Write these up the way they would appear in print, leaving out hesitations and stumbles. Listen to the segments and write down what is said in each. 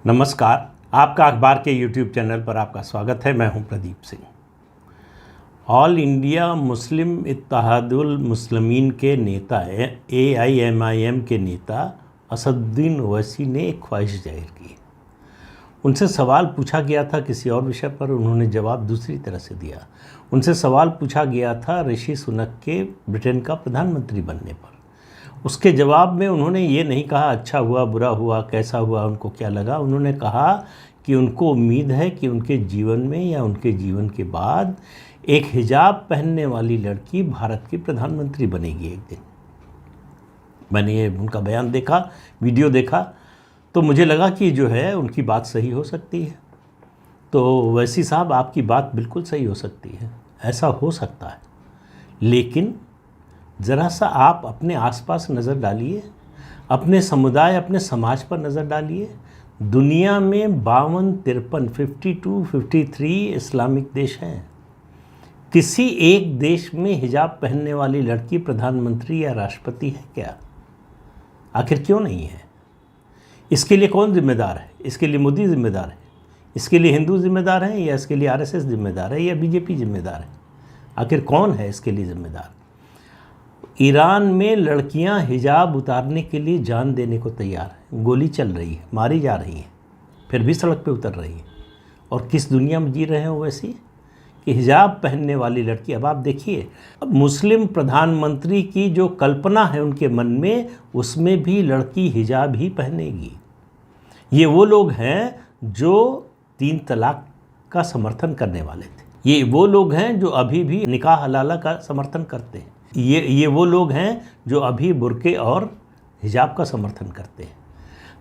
नमस्कार। आपका अखबार के YouTube चैनल पर आपका स्वागत है। मैं हूं प्रदीप सिंह। ऑल इंडिया मुस्लिम इत्तेहादुल मुस्लिमीन के नेता AIMIM के नेता असदुद्दीन ओवैसी ने एक ख्वाहिश जाहिर की। उनसे सवाल पूछा गया था किसी और विषय पर, उन्होंने जवाब दूसरी तरह से दिया। उनसे सवाल पूछा गया था ऋषि सुनक के ब्रिटेन का प्रधानमंत्री बनने पर। उसके जवाब में उन्होंने ये नहीं कहा अच्छा हुआ, बुरा हुआ, कैसा हुआ, उनको क्या लगा। उन्होंने कहा कि उनको उम्मीद है कि उनके जीवन में या उनके जीवन के बाद एक हिजाब पहनने वाली लड़की भारत की प्रधानमंत्री बनेगी एक दिन। मैंने ये उनका बयान देखा, वीडियो देखा, तो मुझे लगा कि जो है उनकी बात सही हो सकती है। तो ओवैसी साहब, आपकी बात बिल्कुल सही हो सकती है, ऐसा हो सकता है। लेकिन ज़रा सा आप अपने आसपास नज़र डालिए, अपने समुदाय, अपने समाज पर नज़र डालिए। दुनिया में 52, 53, 53 इस्लामिक देश हैं। किसी एक देश में हिजाब पहनने वाली लड़की प्रधानमंत्री या राष्ट्रपति है क्या? आखिर क्यों नहीं है? इसके लिए कौन जिम्मेदार है? इसके लिए मोदी जिम्मेदार है? इसके लिए हिंदू जिम्मेदार हैं या इसके लिए RSS जिम्मेदार है या BJP जिम्मेदार है? आखिर कौन है इसके लिए जिम्मेदार? ईरान में लड़कियां हिजाब उतारने के लिए जान देने को तैयार हैं। गोली चल रही है, मारी जा रही हैं, फिर भी सड़क पे उतर रही हैं। और किस दुनिया में जी रहे हैं वैसी कि हिजाब पहनने वाली लड़की। अब आप देखिए, अब मुस्लिम प्रधानमंत्री की जो कल्पना है उनके मन में, उसमें भी लड़की हिजाब ही पहनेगी। ये वो लोग हैं जो 3 तलाक का समर्थन करने वाले थे। ये वो लोग हैं जो अभी भी निकाह हलाला का समर्थन करते हैं। ये वो लोग हैं जो अभी बुर्के और हिजाब का समर्थन करते हैं।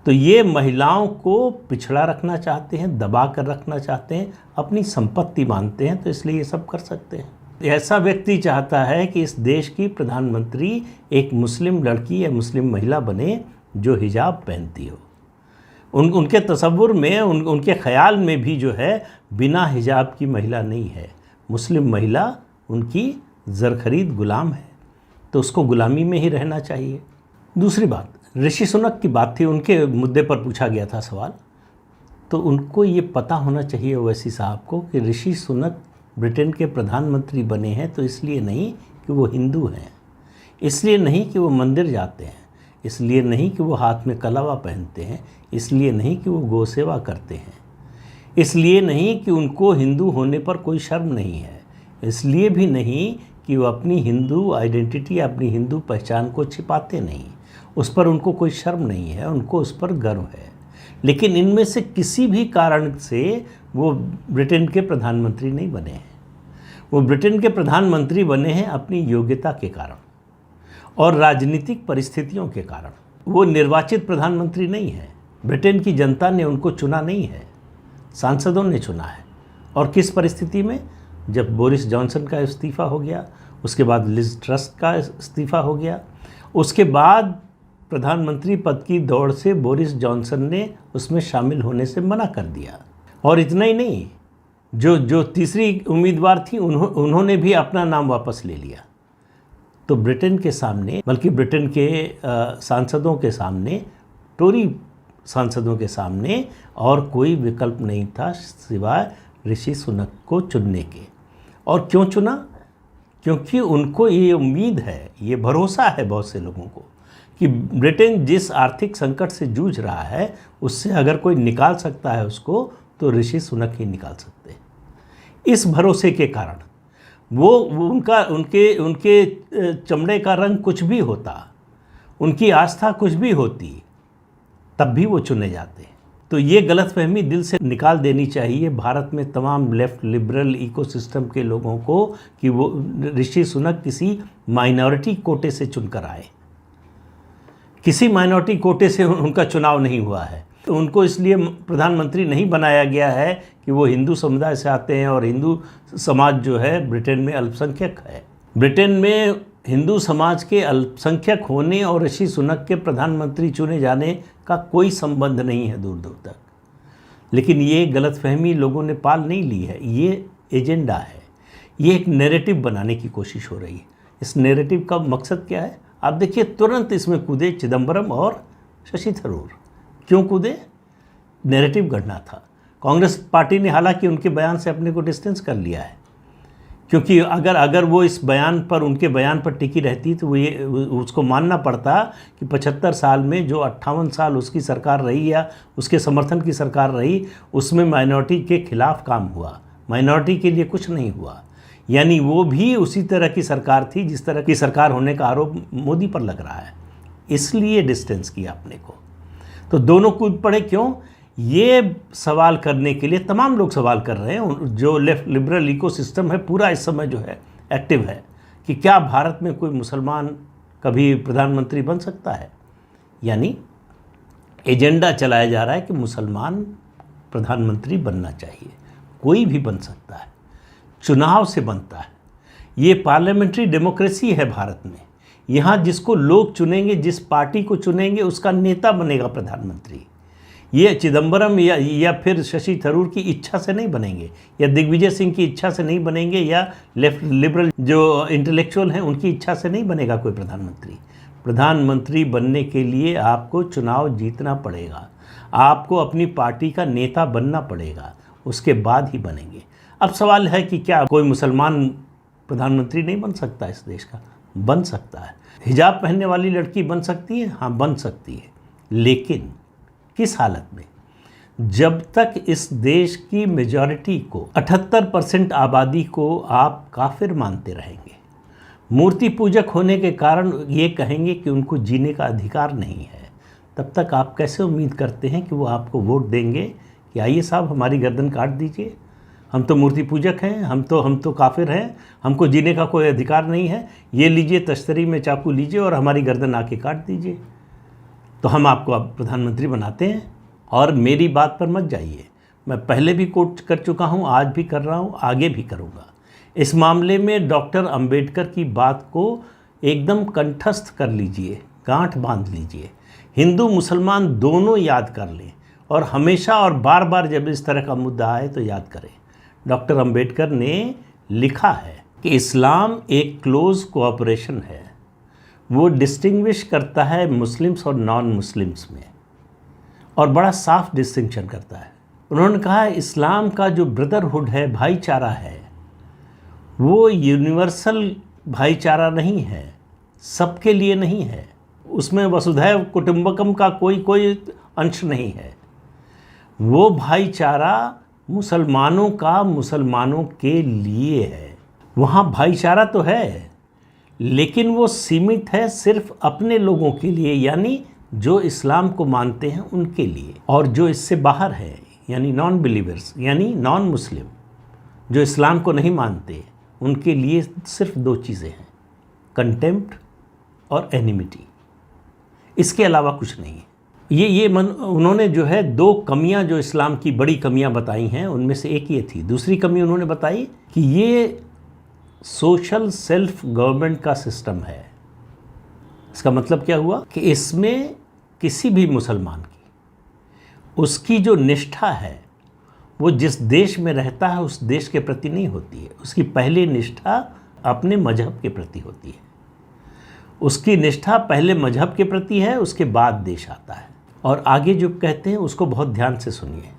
तो ये महिलाओं को पिछड़ा रखना चाहते हैं, दबा कर रखना चाहते हैं, अपनी संपत्ति मानते हैं, तो इसलिए ये सब कर सकते हैं। ऐसा व्यक्ति चाहता है कि इस देश की प्रधानमंत्री एक मुस्लिम लड़की या मुस्लिम महिला बने जो हिजाब पहनती हो। उनके तसव्वुर में, उनके ख्याल में भी जो है बिना हिजाब की महिला नहीं है। मुस्लिम महिला उनकी ज़रख़रीद गुलाम है, तो उसको गुलामी में ही रहना चाहिए। दूसरी बात, ऋषि सुनक की बात थी, उनके मुद्दे पर पूछा गया था सवाल। तो उनको ये पता होना चाहिए ओवैसी साहब को कि ऋषि सुनक ब्रिटेन के प्रधानमंत्री बने हैं तो इसलिए नहीं कि वो हिंदू हैं, इसलिए नहीं कि वो मंदिर जाते हैं, इसलिए नहीं कि वो हाथ में कलावा पहनते हैं, इसलिए नहीं कि वो गौ सेवा करते हैं, इसलिए नहीं कि उनको हिंदू होने पर कोई शर्म नहीं है, इसलिए भी नहीं कि वो अपनी हिंदू आइडेंटिटी, अपनी हिंदू पहचान को छिपाते नहीं, उस पर उनको कोई शर्म नहीं है, उनको उस पर गर्व है। लेकिन इनमें से किसी भी कारण से वो ब्रिटेन के प्रधानमंत्री नहीं बने हैं। वो ब्रिटेन के प्रधानमंत्री बने हैं अपनी योग्यता के कारण और राजनीतिक परिस्थितियों के कारण। वो निर्वाचित प्रधानमंत्री नहीं है। ब्रिटेन की जनता ने उनको चुना नहीं है, सांसदों ने चुना है। और किस परिस्थिति में? जब बोरिस जॉनसन का इस्तीफ़ा हो गया, उसके बाद लिज ट्रस का इस्तीफ़ा हो गया, उसके बाद प्रधानमंत्री पद की दौड़ से बोरिस जॉनसन ने उसमें शामिल होने से मना कर दिया। और इतना ही नहीं, जो तीसरी उम्मीदवार थी उन्होंने भी अपना नाम वापस ले लिया। तो ब्रिटेन के सामने, बल्कि ब्रिटेन के सांसदों के सामने, टोरी सांसदों के सामने और कोई विकल्प नहीं था सिवाय ऋषि सुनक को चुनने के। और क्यों चुना? क्योंकि उनको ये उम्मीद है, ये भरोसा है बहुत से लोगों को कि ब्रिटेन जिस आर्थिक संकट से जूझ रहा है उससे अगर कोई निकाल सकता है उसको, तो ऋषि सुनक ही निकाल सकते हैं। इस भरोसे के कारण वो उनके चमड़े का रंग कुछ भी होता, उनकी आस्था कुछ भी होती, तब भी वो चुने जाते हैं। तो ये गलतफहमी दिल से निकाल देनी चाहिए भारत में तमाम लेफ्ट लिबरल इकोसिस्टम के लोगों को कि वो ऋषि सुनक किसी माइनॉरिटी कोटे से चुनकर आए। किसी माइनॉरिटी कोटे से उनका चुनाव नहीं हुआ है। तो उनको इसलिए प्रधानमंत्री नहीं बनाया गया है कि वो हिंदू समुदाय से आते हैं, और हिंदू समाज जो है ब्रिटेन में अल्पसंख्यक है। ब्रिटेन में हिंदू समाज के अल्पसंख्यक होने और ऋषि सुनक के प्रधानमंत्री चुने जाने का कोई संबंध नहीं है दूर दूर तक। लेकिन ये गलतफहमी लोगों ने पाल नहीं ली है। ये एजेंडा है, ये एक नैरेटिव बनाने की कोशिश हो रही है। इस नैरेटिव का मकसद क्या है? आप देखिए, तुरंत इसमें कूदे चिदम्बरम और शशि थरूर। क्यों कूदे? नैरेटिव गढ़ना था। कांग्रेस पार्टी ने हालांकि उनके बयान से अपने को डिस्टेंस कर लिया है, क्योंकि अगर वो इस बयान पर, उनके बयान पर टिकी रहती तो वो ये उसको मानना पड़ता कि 75 साल में जो 58 साल उसकी सरकार रही या उसके समर्थन की सरकार रही, उसमें माइनॉरिटी के खिलाफ काम हुआ, माइनॉरिटी के लिए कुछ नहीं हुआ। यानी वो भी उसी तरह की सरकार थी जिस तरह की सरकार होने का आरोप मोदी पर लग रहा है, इसलिए डिस्टेंस किया अपने को। तो दोनों कूद पड़े। क्यों? ये सवाल करने के लिए तमाम लोग सवाल कर रहे हैं, जो लेफ्ट लिबरल इकोसिस्टम है पूरा इस समय जो है एक्टिव है, कि क्या भारत में कोई मुसलमान कभी प्रधानमंत्री बन सकता है। यानी एजेंडा चलाया जा रहा है कि मुसलमान प्रधानमंत्री बनना चाहिए, कोई भी बन सकता है, चुनाव से बनता है। ये पार्लियामेंट्री डेमोक्रेसी है भारत में। यहाँ जिसको लोग चुनेंगे, जिस पार्टी को चुनेंगे, उसका नेता बनेगा प्रधानमंत्री। ये चिदम्बरम या फिर शशि थरूर की इच्छा से नहीं बनेंगे, या दिग्विजय सिंह की इच्छा से नहीं बनेंगे, या लेफ्ट लिबरल जो इंटेलेक्चुअल हैं उनकी इच्छा से नहीं बनेगा कोई प्रधानमंत्री। प्रधानमंत्री बनने के लिए आपको चुनाव जीतना पड़ेगा, आपको अपनी पार्टी का नेता बनना पड़ेगा, उसके बाद ही बनेंगे। अब सवाल है कि क्या कोई मुसलमान प्रधानमंत्री नहीं बन सकता इस देश का? बन सकता है। हिजाब पहनने वाली लड़की बन सकती है? हाँ, बन सकती है। लेकिन किस हालत में? जब तक इस देश की मेजॉरिटी को, 78% आबादी को आप काफिर मानते रहेंगे, मूर्ति पूजक होने के कारण ये कहेंगे कि उनको जीने का अधिकार नहीं है, तब तक आप कैसे उम्मीद करते हैं कि वो आपको वोट देंगे कि आइए साहब हमारी गर्दन काट दीजिए, हम तो मूर्ति पूजक हैं, हम तो काफिर हैं, हमको जीने का कोई अधिकार नहीं है, ये लीजिए तश्तरी में चाकू लीजिए और हमारी गर्दन आके काट दीजिए, तो हम आपको अब प्रधानमंत्री बनाते हैं। और मेरी बात पर मत जाइए, मैं पहले भी कोट कर चुका हूँ, आज भी कर रहा हूँ, आगे भी करूँगा। इस मामले में डॉक्टर अंबेडकर की बात को एकदम कंठस्थ कर लीजिए, गांठ बांध लीजिए, हिंदू मुसलमान दोनों याद कर लें, और हमेशा और बार बार जब इस तरह का मुद्दा आए तो याद करें। डॉक्टर अंबेडकर ने लिखा है कि इस्लाम एक क्लोज कोऑपरेशन है, वो डिस्टिंग्विश करता है मुस्लिम्स और नॉन मुस्लिम्स में, और बड़ा साफ डिस्टिंक्शन करता है। उन्होंने कहा है इस्लाम का जो ब्रदरहुड है, भाईचारा है, वो यूनिवर्सल भाईचारा नहीं है, सबके लिए नहीं है, उसमें वसुधैव कुटुंबकम का कोई अंश नहीं है। वो भाईचारा मुसलमानों का मुसलमानों के लिए है। वहाँ भाईचारा तो है, लेकिन वो सीमित है सिर्फ अपने लोगों के लिए, यानी जो इस्लाम को मानते हैं उनके लिए, और जो इससे बाहर है यानी नॉन बिलीवर्स, यानी नॉन मुस्लिम, जो इस्लाम को नहीं मानते, उनके लिए सिर्फ दो चीज़ें हैं, कंटेम्प्ट और एनिमिटी। इसके अलावा कुछ नहीं है। उन्होंने जो है दो कमियां, जो इस्लाम की बड़ी कमियां बताई हैं, उनमें से एक ये थी। दूसरी कमी उन्होंने बताई कि ये सोशल सेल्फ गवर्नमेंट का सिस्टम है। इसका मतलब क्या हुआ कि इसमें किसी भी मुसलमान की, उसकी जो निष्ठा है वो जिस देश में रहता है उस देश के प्रति नहीं होती है। उसकी पहली निष्ठा अपने मजहब के प्रति होती है, उसकी निष्ठा पहले मजहब के प्रति है, उसके बाद देश आता है। और आगे जो कहते हैं उसको बहुत ध्यान से सुनिए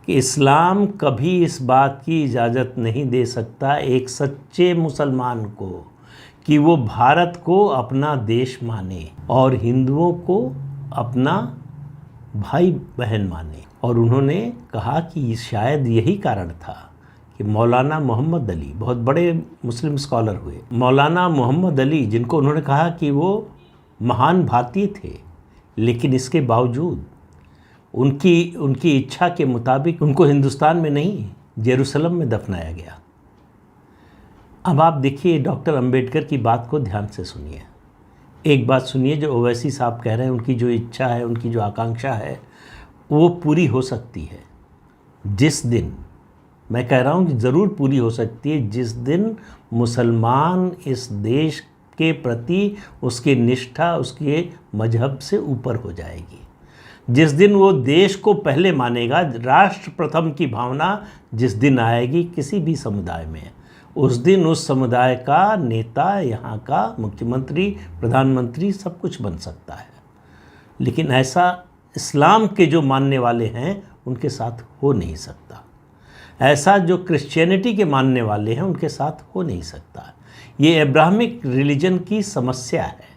कि इस्लाम कभी इस बात की इजाज़त नहीं दे सकता एक सच्चे मुसलमान को कि वो भारत को अपना देश माने और हिंदुओं को अपना भाई बहन माने। और उन्होंने कहा कि शायद यही कारण था कि मौलाना मोहम्मद अली, बहुत बड़े मुस्लिम स्कॉलर हुए, मौलाना मोहम्मद अली, जिनको उन्होंने कहा कि वो महान भारतीय थे, लेकिन इसके बावजूद उनकी इच्छा के मुताबिक उनको हिंदुस्तान में नहीं जेरूसलम में दफनाया गया। अब आप देखिए डॉक्टर अंबेडकर की बात को ध्यान से सुनिए। एक बात सुनिए, जो ओवैसी साहब कह रहे हैं, उनकी जो इच्छा है, उनकी जो आकांक्षा है, वो पूरी हो सकती है जिस दिन, मैं कह रहा हूँ कि ज़रूर पूरी हो सकती है जिस दिन मुसलमान इस देश के प्रति उसकी निष्ठा उसके मजहब से ऊपर हो जाएगी। जिस दिन वो देश को पहले मानेगा, राष्ट्र प्रथम की भावना जिस दिन आएगी किसी भी समुदाय में, उस दिन उस समुदाय का नेता, यहाँ का मुख्यमंत्री, प्रधानमंत्री सब कुछ बन सकता है। लेकिन ऐसा इस्लाम के जो मानने वाले हैं उनके साथ हो नहीं सकता, ऐसा जो क्रिश्चियनिटी के मानने वाले हैं उनके साथ हो नहीं सकता। ये अब्राहमिक रिलीजन की समस्या है,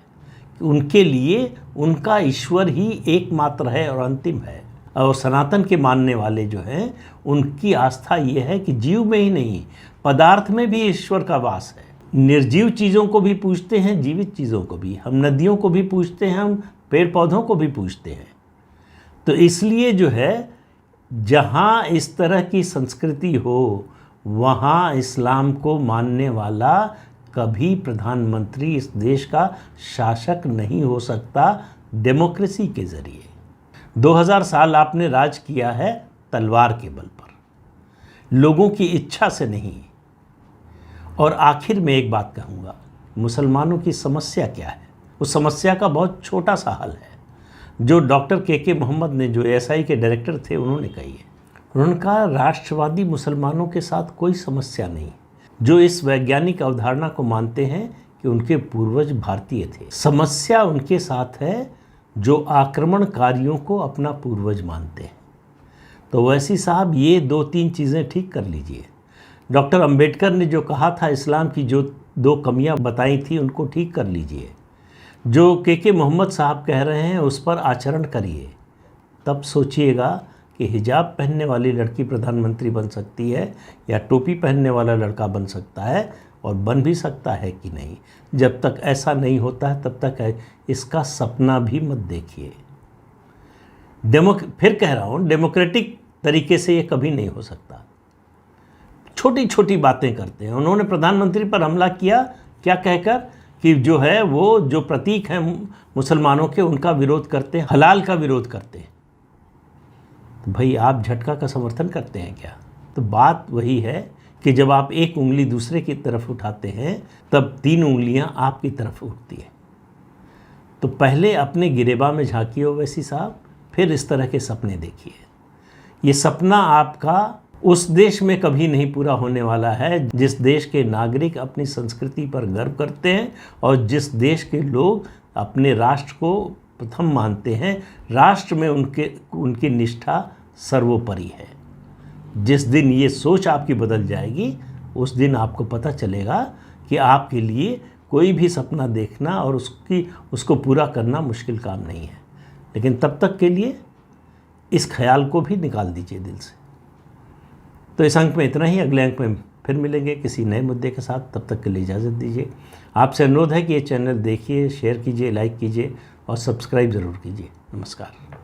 उनके लिए उनका ईश्वर ही एकमात्र है और अंतिम है। और सनातन के मानने वाले जो हैं उनकी आस्था ये है कि जीव में ही नहीं पदार्थ में भी ईश्वर का वास है। निर्जीव चीज़ों को भी पूजते हैं, जीवित चीज़ों को भी, हम नदियों को भी पूजते हैं, हम पेड़ पौधों को भी पूजते हैं। तो इसलिए जो है जहाँ इस तरह की संस्कृति हो वहाँ इस्लाम को मानने वाला कभी प्रधानमंत्री इस देश का शासक नहीं हो सकता डेमोक्रेसी के ज़रिए। 2000 साल आपने राज किया है तलवार के बल पर, लोगों की इच्छा से नहीं। और आखिर में एक बात कहूँगा, मुसलमानों की समस्या क्या है? उस समस्या का बहुत छोटा सा हल है जो डॉक्टर के मोहम्मद ने, जो एएसआई के डायरेक्टर थे, उन्होंने कही है। उन्होंने कहा राष्ट्रवादी मुसलमानों के साथ कोई समस्या नहीं, जो इस वैज्ञानिक अवधारणा को मानते हैं कि उनके पूर्वज भारतीय थे। समस्या उनके साथ है जो आक्रमणकारियों को अपना पूर्वज मानते हैं। तो वैसी साहब ये 2-3 चीज़ें ठीक कर लीजिए। डॉक्टर अंबेडकर ने जो कहा था, इस्लाम की जो 2 कमियां बताई थी उनको ठीक कर लीजिए। जो के मोहम्मद साहब कह रहे हैं उस पर आचरण करिए, तब सोचिएगा कि हिजाब पहनने वाली लड़की प्रधानमंत्री बन सकती है या टोपी पहनने वाला लड़का बन सकता है, और बन भी सकता है कि नहीं। जब तक ऐसा नहीं होता है तब तक इसका सपना भी मत देखिए। फिर कह रहा हूँ, डेमोक्रेटिक तरीके से ये कभी नहीं हो सकता। छोटी छोटी बातें करते हैं। उन्होंने प्रधानमंत्री पर हमला किया क्या कहकर कि जो है वो जो प्रतीक हैं मुसलमानों के उनका विरोध करते हैं, हलाल का विरोध करते हैं। तो भाई आप झटका का समर्थन करते हैं क्या? तो बात वही है कि जब आप एक उंगली दूसरे की तरफ उठाते हैं तब 3 उंगलियां आपकी तरफ उठती हैं। तो पहले अपने गिरेबा में झांकिए ओवैसी साहब, फिर इस तरह के सपने देखिए। ये सपना आपका उस देश में कभी नहीं पूरा होने वाला है जिस देश के नागरिक अपनी संस्कृति पर गर्व करते हैं और जिस देश के लोग अपने राष्ट्र को प्रथम मानते हैं। राष्ट्र में उनकी निष्ठा सर्वोपरि है। जिस दिन ये सोच आपकी बदल जाएगी उस दिन आपको पता चलेगा कि आपके लिए कोई भी सपना देखना और उसको पूरा करना मुश्किल काम नहीं है। लेकिन तब तक के लिए इस ख्याल को भी निकाल दीजिए दिल से। तो इस अंक में इतना ही। अगले अंक में फिर मिलेंगे किसी नए मुद्दे के साथ। तब तक के लिए इजाज़त दीजिए। आपसे अनुरोध है कि ये चैनल देखिए, शेयर कीजिए, लाइक कीजिए और सब्सक्राइब ज़रूर कीजिए। नमस्कार।